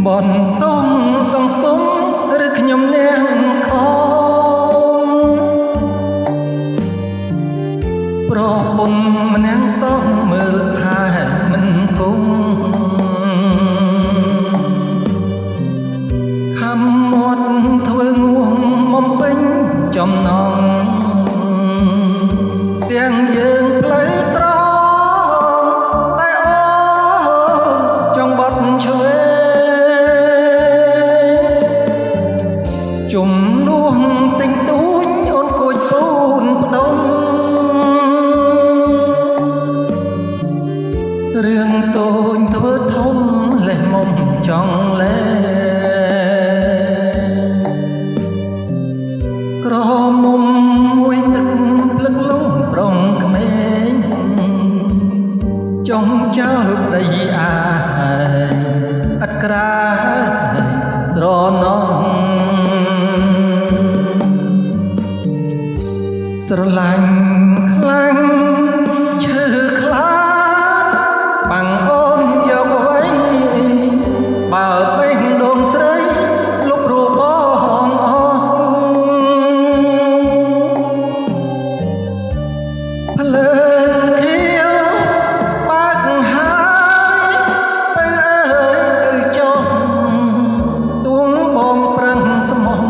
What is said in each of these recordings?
បនតំសង្គមឬខ្ញុំនាងខំប្រពន្ធម្នាក់សងមើលថែមិនគង់ខំមាត់ធ្វើងួងបំពេញចំណងទាំងយើងផ្លូវត្រង់តែអូនចង់បត់ឆ្វេងជំនួសទិញទូចអូនគួចពូនផ្ដុំរឿងតូចធ្វើធំលេះមុំចង់លែក្រមុំមួយទឹកភ្លឹកលងប្រងក្មេងចុងចោលប្តីអាយអត់ក្រាត្រណងស្រឡាញ់ខ្លាំងឈឺខ្លាបាំងអូនយកអ្វីបើពេញដូនស្រីលុបរូបបងអស់ភ្លើងខៀវបើកហើយទៅអើយទៅចុះទួងបងប្រឹងស្មោះ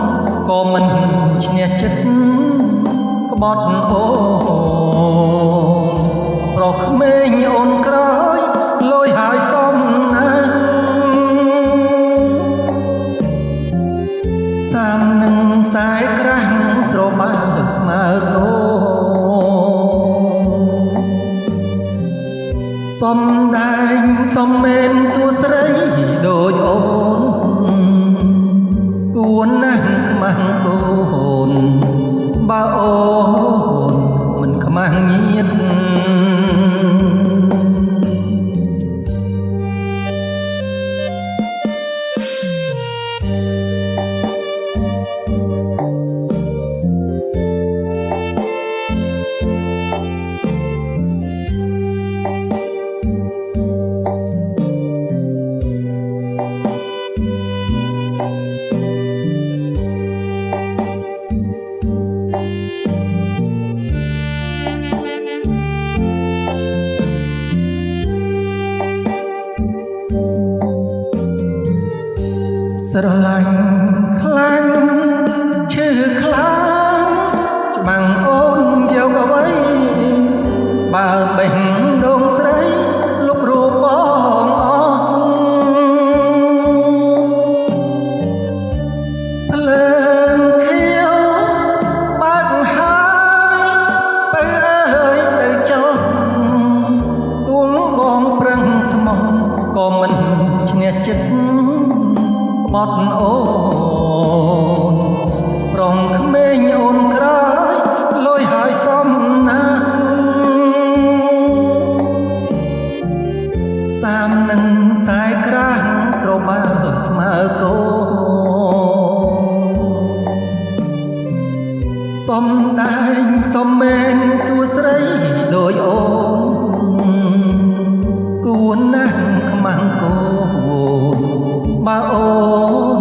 ក៏មិនឈ្នះចិត្តក្បត់អូនប្រុសក្មេងអូនក្រោយលយហើយសំណាសាមនឹងខ្សែក្រាស់ស្របើស្មើកូសំដែងសំមែនតួស្រីដូចអូនគួរណាស់ខ្មាំងកូនបើអូនមិនខ្មាំងញៀនស្រឡាញ់ខ្លាំងឈឺខ្លាំងច្បាំងអូនយកអ្វីបើបេះដូងស្រីលុបរូបបងអស់ភ្លើងខៀវបើកហើយទៅអើយទៅចុះទួងបងប្រឹងស្មោះក៏មិនឈ្នះចិត្តបត់អូនប្រងក្មេងអូនក្រោយលយហើយសំណាសាមនឹងខ្សែក្រាស់ស្របើស្មើកូសំដែងសំមែនតួស្រីដូចអូនគួរណាស់ខ្មាំងកូនបើអូ